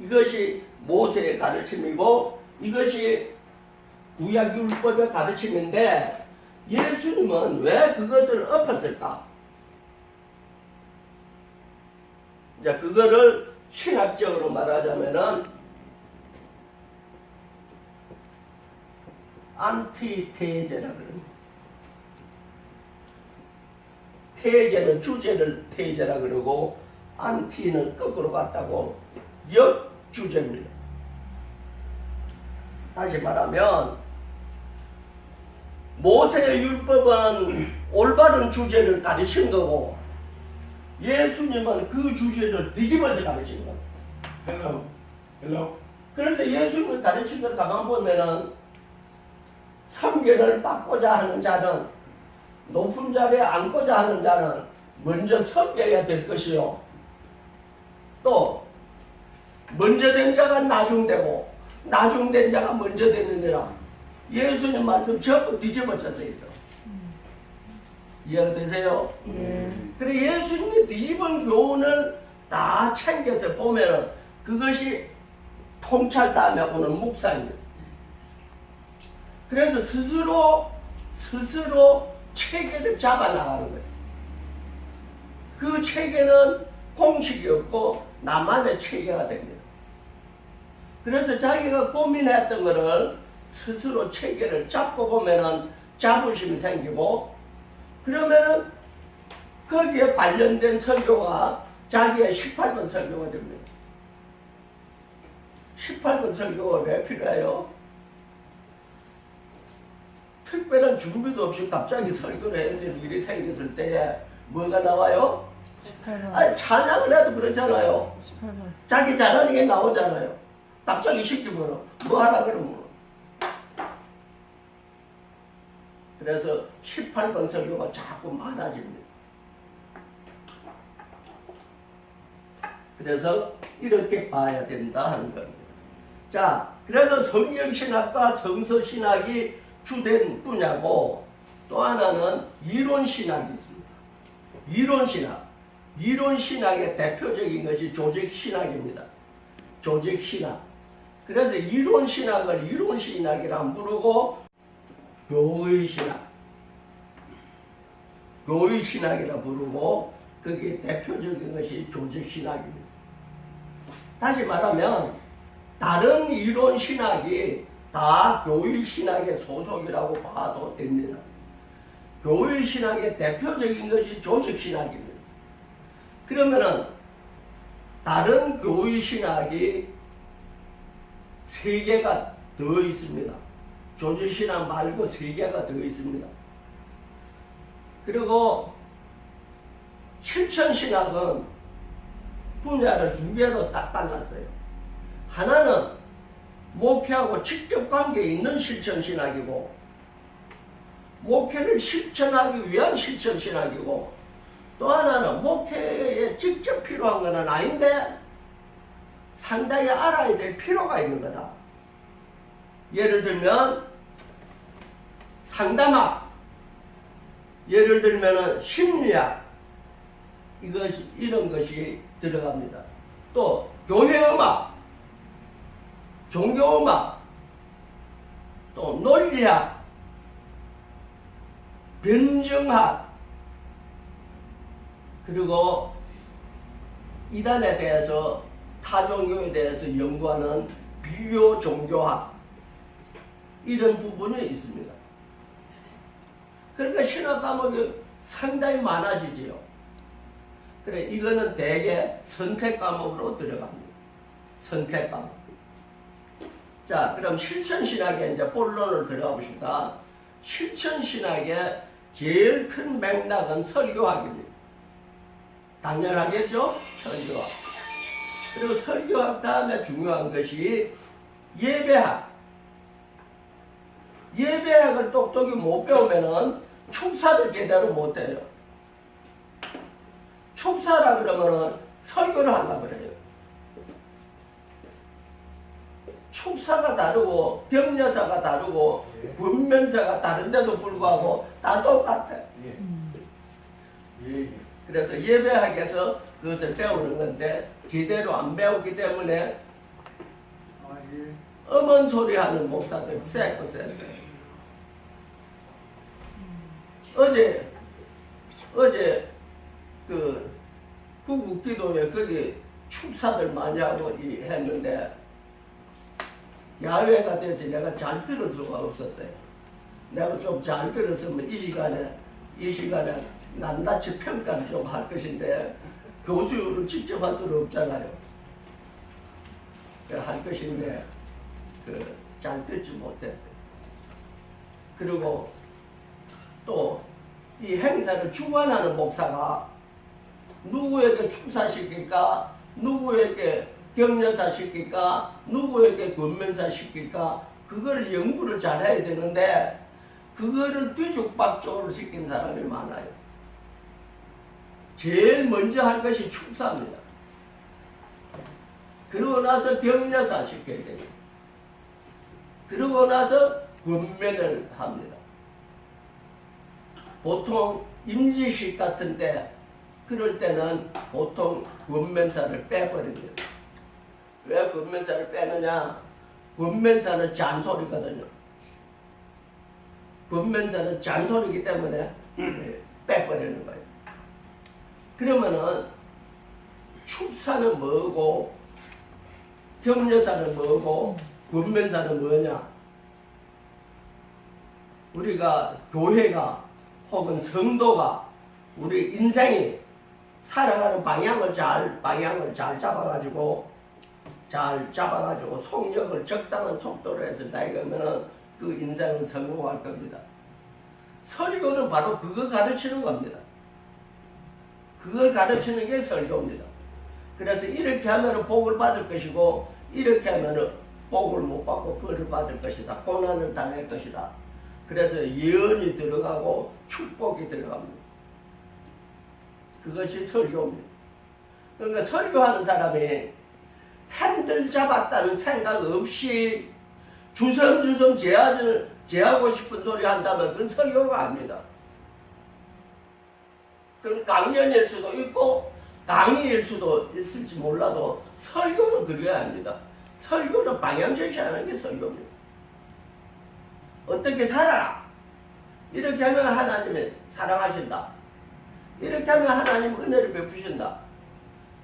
이것이 모세의 가르침이고 이것이 구약 율법의 가르침인데 예수님은 왜 그것을 엎었을까? 이제 그거를 신학적으로 말하자면은 안티테제라 그럽니다. 테제는 주제를 테제라 그러고 안티는 거꾸로 갔다고 역주제입니다. 다시 말하면 모세의 율법은 올바른 주제를 가르친 거고 예수님은 그 주제를 뒤집어서 가르친 겁니다. Hello. 그래서 예수님을 가르친 걸 가만 보면은 섬견을 받고자 하는 자는 높은 자리에 앉고자 하는 자는 먼저 섬겨야 될 것이요. 또 먼저 된 자가 나중되고 나중된 자가 먼저 되느니라. 예수님 말씀 전부 뒤집어져서 있어. 이해가 되세요? 그래 예수님이 뒤집은 교훈을 다 챙겨서 보면 그것이 통찰다음에 오는 묵상입니다. 그래서 스스로 체계를 잡아 나가는 거예요. 그 체계는 공식이 없고 나만의 체계가 됩니다. 그래서 자기가 고민했던 것을 스스로 체계를 잡고 보면은 자부심이 생기고 그러면은 거기에 관련된 설교가 자기의 18번 설교가 됩니다. 18번 설교가 왜 필요해요? 특별한 준비도 없이 갑자기 설교를 해야 될 일이 생겼을 때에 뭐가 나와요? 18번. 아니 찬양을 해도 그렇잖아요. 18번. 자기 잘하는 게 나오잖아요. 갑자기 시키면 뭐 하라 그러면. 그래서 18번 설교가 자꾸 많아집니다. 그래서 이렇게 봐야 된다 하는 겁니다. 자, 그래서 성경신학과 성서신학이 주된 분야고 또 하나는 이론신학이 있습니다. 이론신학의 대표적인 것이 조직신학입니다. 조직신학. 그래서 이론신학을 이론신학이라 부르고 교의신학이라 부르고 그게 대표적인 것이 조직신학입니다. 다시 말하면 다른 이론신학이 다 교의신학의 소속이라고 봐도 됩니다. 교의신학의 대표적인 것이 조직신학입니다. 그러면은 다른 교의신학이 세 개가 더 있습니다. 조직신학 말고 세 개가 더 있습니다. 그리고 실천신학은 분야를 두 개로 딱 갈랐어요. 하나는 목회하고 직접 관계 있는 실천신학이고 목회를 실천하기 위한 실천신학이고 또 하나는 목회에 직접 필요한 것은 아닌데 상당히 알아야 될 필요가 있는 거다. 예를 들면 상담학, 예를 들면 심리학 이런 것이 들어갑니다. 또 교회음악, 종교음악, 또 논리학, 변증학, 그리고 이단에 대해서 타종교에 대해서 연구하는 비교 종교학 이런 부분이 있습니다. 그러니까 신학 과목이 상당히 많아지지요. 그래 이거는 대개 선택 과목으로 들어갑니다. 선택 과목. 자, 그럼 실천신학에 이제 본론을 들어가 봅시다. 실천신학의 제일 큰 맥락은 설교학입니다. 당연하겠죠? 설교학. 그리고 설교학 다음에 중요한 것이 예배학. 예배학을 똑똑히 못 배우면은 축사를 제대로 못 해요. 축사라 그러면은 설교를 하려고 그래요. 축사가 다르고 병여사가 다르고 분명사가 다른데도 불구하고 다 똑같아. 그래서 예배학에서 그것을 배우는 건데 제대로 안 배우기 때문에 엄한 소리 하는 목사들 쎄고 쎄쎄. 어제 그 구국기도에 거기 축사들 많이 하고 했는데 야외가 돼서 내가 잘 들을 수가 없었어요. 내가 좀 잘 들었으면 이 시간에 낱낱이 평가를 좀 할 것인데 교수를 직접 할 수는 없잖아요. 할 것인데 잘 듣지 못했어요. 그리고 또 이 행사를 주관하는 목사가 누구에게 축사시킬까, 누구에게 격려사 시킬까, 누구에게 권면사 시킬까, 그걸 연구를 잘 해야 되는데 그거를 뒤죽박죽으로 시킨 사람이 많아요. 제일 먼저 할 것이 축사입니다. 그러고 나서 격려사 시켜야 됩니다. 그러고 나서 권면을 합니다. 보통 임지식 같은데 그럴 때는 보통 권면사를 빼버립니다. 왜 권면사를 빼느냐? 권면사는 잔소리거든요. 권면사는 잔소리이기 때문에 빼버리는 거예요. 그러면은 축사는 뭐고 격려사는 뭐고 권면사는 뭐냐? 우리가 교회가 혹은 성도가 우리 인생이 살아가는 방향을 잘 잡아가지고 속력을 적당한 속도로 해서 나가면은 그 인생은 성공할 겁니다. 설교는 바로 그거 가르치는 겁니다. 그걸 가르치는 게 설교입니다. 그래서 이렇게 하면 복을 받을 것이고 이렇게 하면 복을 못 받고 벌을 받을 것이다. 고난을 당할 것이다. 그래서 예언이 들어가고 축복이 들어갑니다. 그것이 설교입니다. 그러니까 설교하는 사람이 핸들 잡았다는 생각 없이 주섬주섬 제하고 싶은 소리 한다면 그건 설교가 아닙니다. 그건 강연일 수도 있고 강의일 수도 있을지 몰라도 설교는 그래야 합니다. 설교는 방향 제시하는 게 설교입니다. 어떻게 살아라. 이렇게 하면 하나님이 사랑하신다. 이렇게 하면 하나님 은혜를 베푸신다.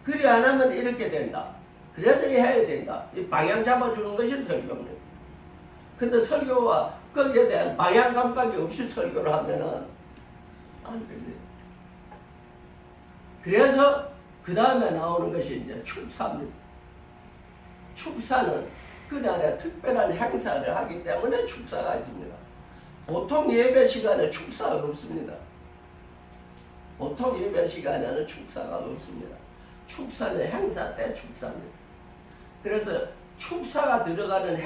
그리 안 하면 이렇게 된다. 그래서 해야 된다. 이 방향 잡아주는 것이 설교입니다. 근데 설교와 거기에 대한 방향 감각이 없이 설교를 하면은 안 됩니다. 그래서 그 다음에 나오는 것이 이제 축사입니다. 축사는 그날에 특별한 행사를 하기 때문에 축사가 있습니다. 보통 예배 시간에 축사가 없습니다. 보통 예배 시간에는 축사가 없습니다. 축사는 행사 때 축사입니다. 그래서 축사가 들어가는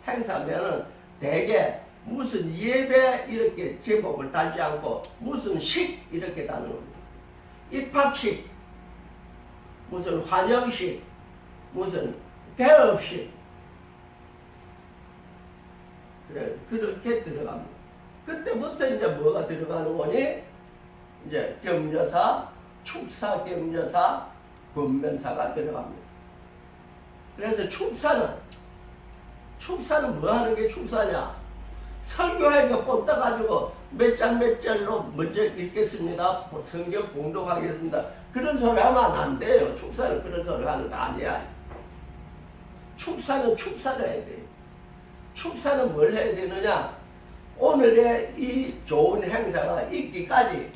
행사면은 대개 무슨 예배 이렇게 제목을 달지 않고 무슨 식 이렇게 다는 겁니다. 입학식, 무슨 환영식, 무슨 개업식 그렇게 들어갑니다. 그때부터 이제 뭐가 들어가는 거니? 이제 격려사, 축사, 격려사, 권면사가 들어갑니다. 그래서 축사는 뭐 하는 게 축사냐? 설교하니까 뽑아가지고 몇 장로 먼저 읽겠습니다. 성경 공독하겠습니다. 그런 소리 하면 안 돼요. 축사는 그런 소리 하는 거 아니야. 축사는 축사를 해야 돼요. 축사는 뭘 해야 되느냐? 오늘의 이 좋은 행사가 있기까지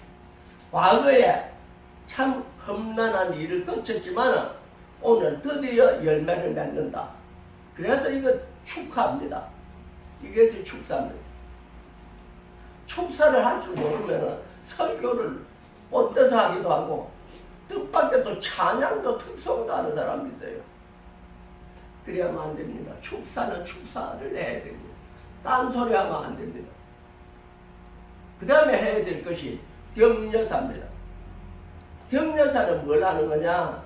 과거에 참 험난한 일을 거쳤지만 오늘 드디어 열매를 맺는다. 그래서 이거 축하합니다. 이것이 축사입니다. 축사를 할 줄 모르면 설교를 뻗어서 하기도 하고 뜻밖의 또 찬양도 특송도 하는 사람이 있어요. 그래야만 안 됩니다. 축사는 축사를 해야 됩니다. 딴소리 하면 안 됩니다. 그 다음에 해야 될 것이 격려사입니다. 격려사는 뭘 하는 거냐?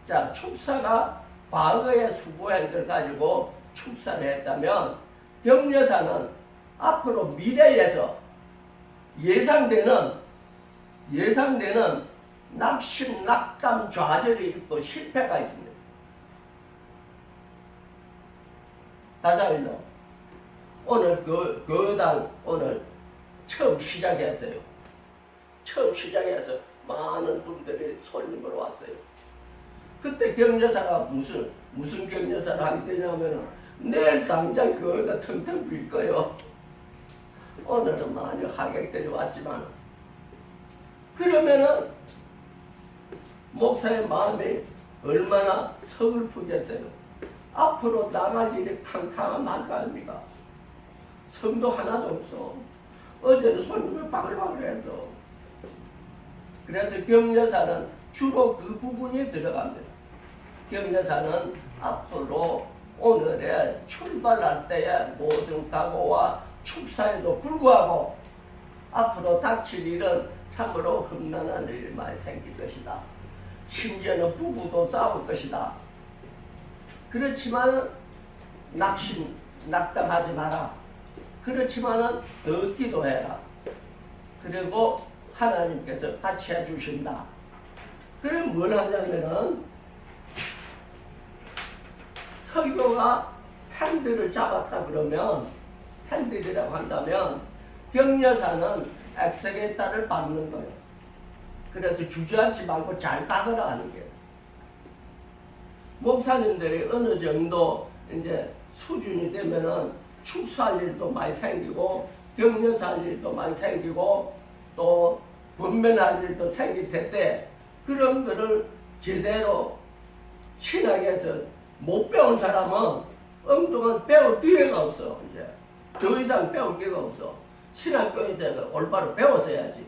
자, 축사가 과거의 수고한 걸 가지고 축사를 했다면 격려사는 앞으로 미래에서 예상되는 낙심, 낙담, 좌절이 있고 실패가 있습니다. 다자일로 오늘 교회당 오늘 처음 시작했어요. 처음 시작해서 많은 분들이 손님으로 왔어요. 그때 격려사가 무슨 격려사를 하게 되냐면 내일 당장 교회가 텅텅 빌 거예요. 오늘은 많이 하객들이 왔지만 그러면은 목사의 마음이 얼마나 서글프겠어요. 앞으로 나갈 일이 탕탕한 말거 아닙니까? 성도 하나도 없어. 어제는 손님이 바글바글해서. 그래서 격려사는 주로 그 부분이 들어갑니다. 격려사는 앞으로 오늘의 출발할 때의 모든 각오와 축사에도 불구하고 앞으로 닥칠 일은 참으로 험난한 일이 많이 생길 것이다. 심지어는 부부도 싸울 것이다. 그렇지만 낙담하지 마라. 그렇지만은 더 기도해라. 그리고 하나님께서 같이 해주신다. 그럼 뭘 하냐면은 설교가 핸들을 잡았다 그러면 핸들이라고 한다면 격려사는 엑셀레이터를 밟는 거예요. 그래서 주저앉지 말고 잘 가거라 하는 거예요. 목사님들이 어느 정도 이제 수준이 되면은 축사할 일도 많이 생기고 격려사할 일도 많이 생기고 또 분면할 일도 생길 텐데 그런 거를 제대로 신학에서 못 배운 사람은 엉뚱한 배울 기회가 없어. 이제 더 이상 배울 기회가 없어. 신학교에 대해서 올바로 배웠어야지.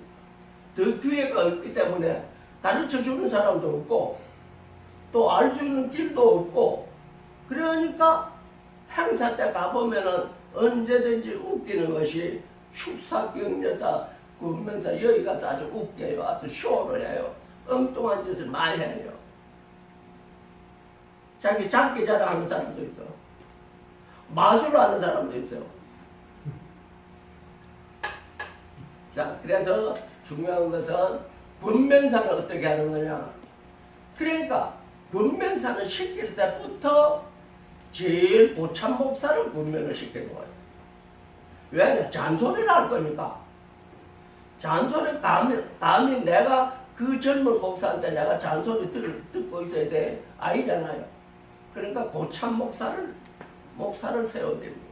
더 기회가 없기 때문에 가르쳐 주는 사람도 없고 또 알 수 있는 길도 없고 그러니까 행사 때 가보면은 언제든지 웃기는 것이 축사, 격려사, 군면사 여기 가서 아주 웃겨요. 아주 쇼를 해요. 엉뚱한 짓을 많이 해요. 자기 장기 자랑하는 사람도 있어. 마술을 하는 사람도 있어요. 자, 그래서 중요한 것은 분면사는 어떻게 하는 거냐. 그러니까 분면사는 시킬 때부터 제일 고참 목사를 분면을 시키는 거예요. 왜냐? 잔소리를 할 거니까. 잔소리 감히 내가 그 젊은 목사한테 내가 잔소리 듣고 있어야 돼. 아니잖아요. 그러니까 고참 목사를 세워야 됩니다.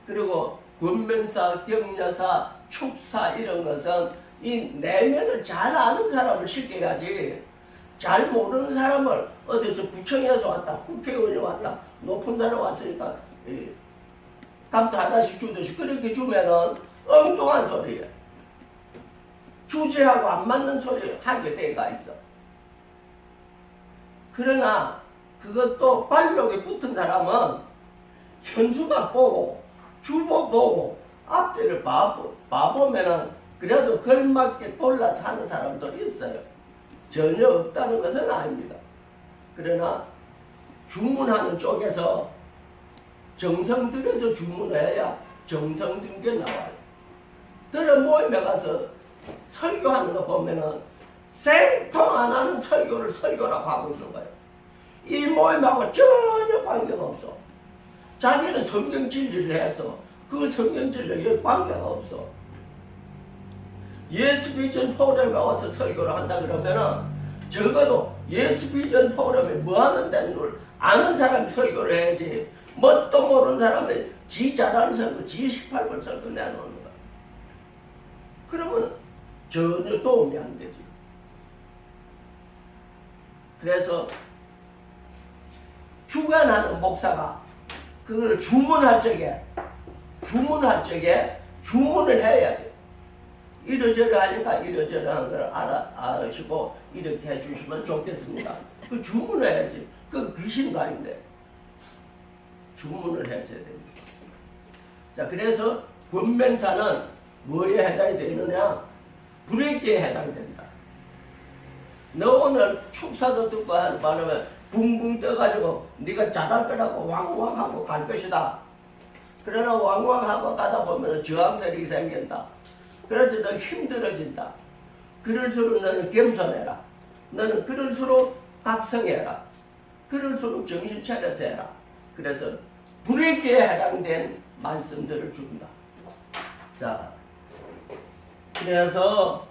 그리고 군면사, 격려사, 축사 이런 것은 이 내면을 잘 아는 사람을 시켜야지 잘 모르는 사람을 어디서 구청에서 왔다, 국회의원이 왔다, 높은 사람 왔으니까 감도 하나씩 주듯이 그렇게 주면은 엉뚱한 소리예요. 주제하고 안 맞는 소리 하게 돼가 있어. 그러나 그것도 관록에 붙은 사람은 현수막 보고 주보 보고 앞뒤를 봐보면은 그래도 걸맞게 골라서 하는 사람들이 있어요. 전혀 없다는 것은 아닙니다. 그러나 주문하는 쪽에서 정성 들여서 주문해야 정성 든 게 나와요. 들어 모임에 가서 설교하는 거 보면은 생통 안 하는 설교를 설교라고 하고 있는 거예요. 이 모임하고 전혀 관계가 없어. 자기는 성경 진리를 해서 그 성경 진리에 관계가 없어. 예수 비전 포럼에 와서 설교를 한다 그러면은 적어도 예수 비전 포럼에 뭐 하는 데는 걸 아는 사람이 설교를 해야지 뭣도 모르는 사람이 지 잘하는 설교, 지 18번 설교 내놓는 거야. 그러면 전혀 도움이 안 되지. 그래서 주관하는 목사가 그걸 주문할 적에 주문을 해야 돼. 이러저러 하니까 이러저러 하는 걸 알으시고 이렇게 해주시면 좋겠습니다. 그 주문을 해야지. 그 귀신도 아닌데 주문을 해줘야 됩니다. 자, 그래서 권면사는 뭐에 해당이 되느냐? 불의기에 해당이 된다. 너 오늘 축사도 듣고 하는 바람에 붕붕 떠가지고 네가 잘할 거라고 왕왕하고 갈 것이다. 그러나 왕왕하고 가다 보면 저항설이 생긴다. 그래서 너 힘들어진다. 그럴수록 너는 겸손해라. 너는 그럴수록 각성해라. 그럴수록 정신 차려서 해라. 그래서 불의기에 해당된 말씀들을 줍니다. 자, 그래서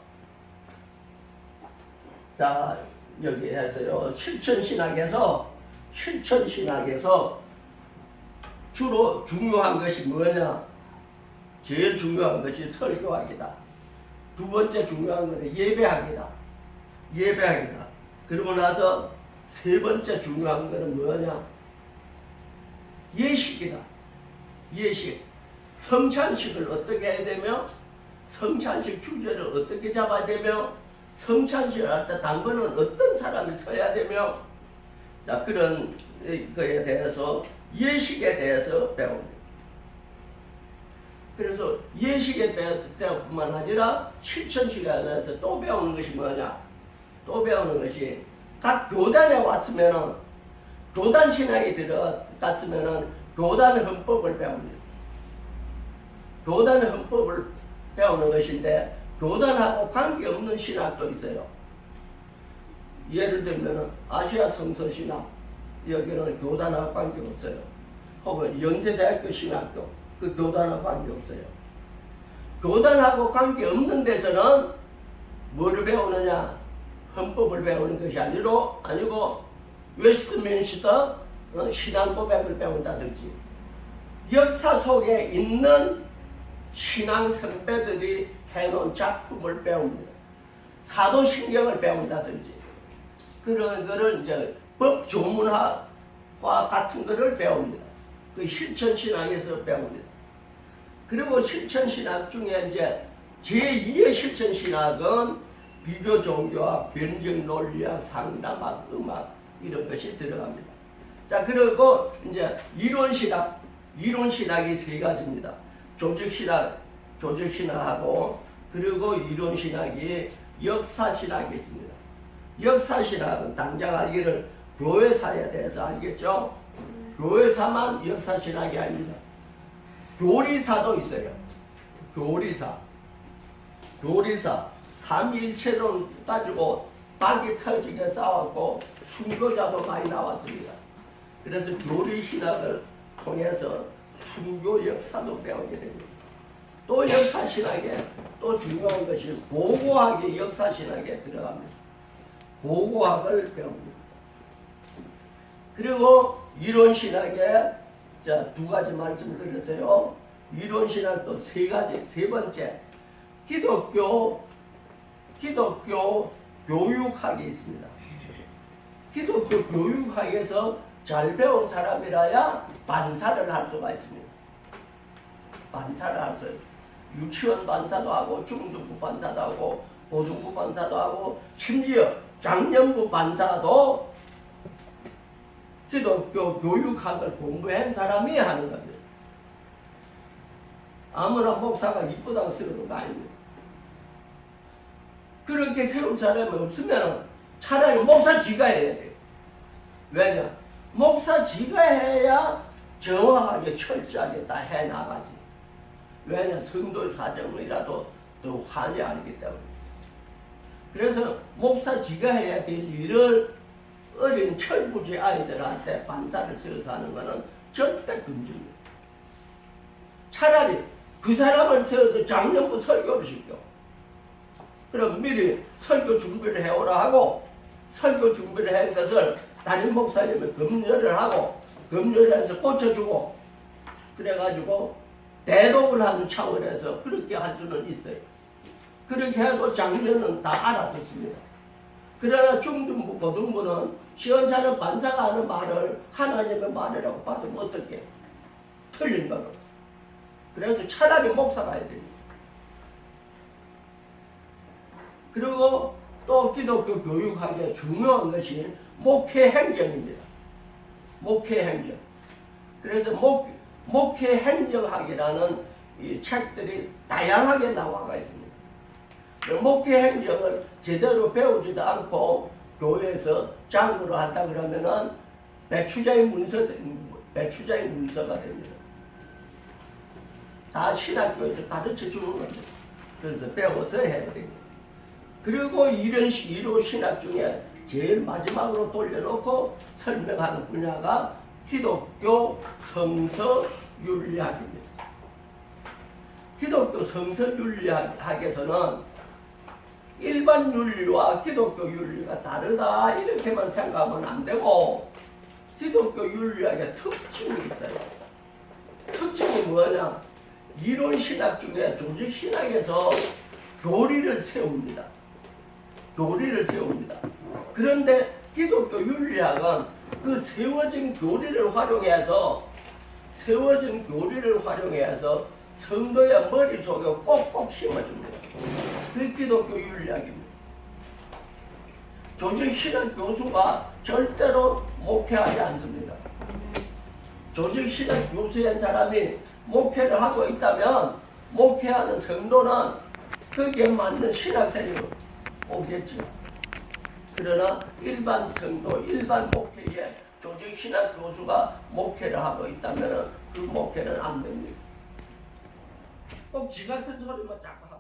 자 여기 해서요 실천신학에서 주로 중요한 것이 뭐냐? 제일 중요한 것이 설교학이다. 두 번째 중요한 것은 예배학이다. 그러고 나서 세 번째 중요한 것은 뭐냐? 예식이다. 성찬식을 어떻게 해야 되며, 성찬식 주제를 어떻게 잡아야 되며, 성찬식을 할 때 당번은 어떤 사람이 서야 되며, 자 그런 거에 대해서 예식에 대해서 배웁니다. 그래서 예식에 대해서 뿐만 아니라 실천식에 대해서 또 배우는 것이 뭐냐? 또 배우는 것이 각 교단에 왔으면은 교단 신학이 들어갔으면은 교단 헌법을 배웁니다. 교단 헌법을 배우는 것인데 교단하고 관계없는 신학도 있어요. 예를 들면은 아시아 성서 신학, 여기는 교단하고 관계없어요. 혹은 연세대학교 신학교, 그 교단하고 관계없어요. 교단하고 관계없는 데서는 뭐를 배우느냐? 헌법을 배우는 것이 아니고 웨스트민스터 신앙 고백을 배운다든지 역사 속에 있는 신앙 선배들이 해놓은 작품을 배웁니다. 사도신경을 배운다든지 그런 거를 이제 법조문학과 같은 거를 배웁니다. 그 실천신학에서 배웁니다. 그리고 실천신학 중에 이제 제2의 실천신학은 비교 종교학, 변증 논리학, 상담학, 음악 이런 것이 들어갑니다. 자, 그리고 이제 이론신학이 세 가지입니다. 조직신학하고 그리고 이론신학이 역사신학이 있습니다. 역사신학은 당장 알기를 교회사에 대해서 알겠죠? 교회사만 역사신학이 아닙니다. 교리사도 있어요. 교리사. 삼위일체론 가지고 박이 터지게 싸웠고 순교자도 많이 나왔습니다. 그래서 교리신학을 통해서 순교 역사도 배우게 됩니다. 또 역사신학에 또 중요한 것이 고고학이 역사신학에 들어갑니다. 고고학을 배웁니다. 그리고 이론신학에 두 가지 말씀드렸어요. 이론신학도 세 번째 기독교 교육학이 있습니다. 기독교 교육학에서 잘 배운 사람이라야 반사를 할 수가 있습니다. 반사를 할 수 있어요. 유치원 반사도 하고 중등부 반사도 하고 고등부 반사도 하고 심지어 장년부 반사도 기독교 교육학을 공부한 사람이 하는 겁니다. 아무나 목사가 이쁘다고 세우는 거 아닙니다. 그렇게 세울 사람이 없으면 차라리 목사 지가 해야 돼요. 왜냐? 목사 지가 해야 정확하게 철저하게 다 해나가지. 왜냐? 성도의 사정이라도 더 환히 알기 때문에. 그래서 목사 지가 해야 될 일을 어린 철부지 아이들한테 반사를 써서 하는 것은 절대 금지입니다. 차라리 그 사람을 세워서 작년부 설교를 시켜. 그럼 미리 설교 준비를 해오라 하고 설교 준비를 한 것을 담임 목사님이 검열을 하고 검열해서 고쳐주고 그래가지고 대독을 하는 차원에서 그렇게 할 수는 있어요. 그렇게 해도 장년은 다 알아듣습니다. 그러나 중등부, 고등부는 시원찮은 반사가 하는 말을 하나님의 말이라고 받으면 어떻게 틀린 거로. 그래서 차라리 목사가 해야 됩니다. 그리고 또 기독교 교육학에 중요한 것이 목회행정입니다. 목회행정. 그래서 목회행정학이라는 이 책들이 다양하게 나와가 있습니다. 목회행정을 제대로 배우지도 않고 교회에서 장부를 한다 그러면은 배추자의 문서가 됩니다. 다 신학교에서 가르쳐 주는 겁니다. 그래서 배워서 해야 됩니다. 그리고 이런 이론 신학 중에 제일 마지막으로 돌려놓고 설명하는 분야가 기독교 성서윤리학입니다. 기독교 성서윤리학에서는 일반 윤리와 기독교 윤리가 다르다 이렇게만 생각하면 안 되고 기독교 윤리학의 특징이 있어요. 특징이 뭐냐? 이론 신학 중에 조직 신학에서 교리를 세웁니다. 교리를 세웁니다. 그런데 기독교 윤리학은 그 세워진 교리를 활용해서 성도의 머릿속에 꼭꼭 심어줍니다. 그 기독교 윤리학입니다. 조직 신학 교수가 절대로 목회하지 않습니다. 조직 신학 교수인 사람이 목회를 하고 있다면 목회하는 성도는 거기에 맞는 신학생을 오겠죠. 그러나 일반 성도, 일반 목회에 조직 신학 교수가 목회를 하고 있다면 그 목회는 안 됩니다. 꼭 지 같은 소리만 자꾸 하고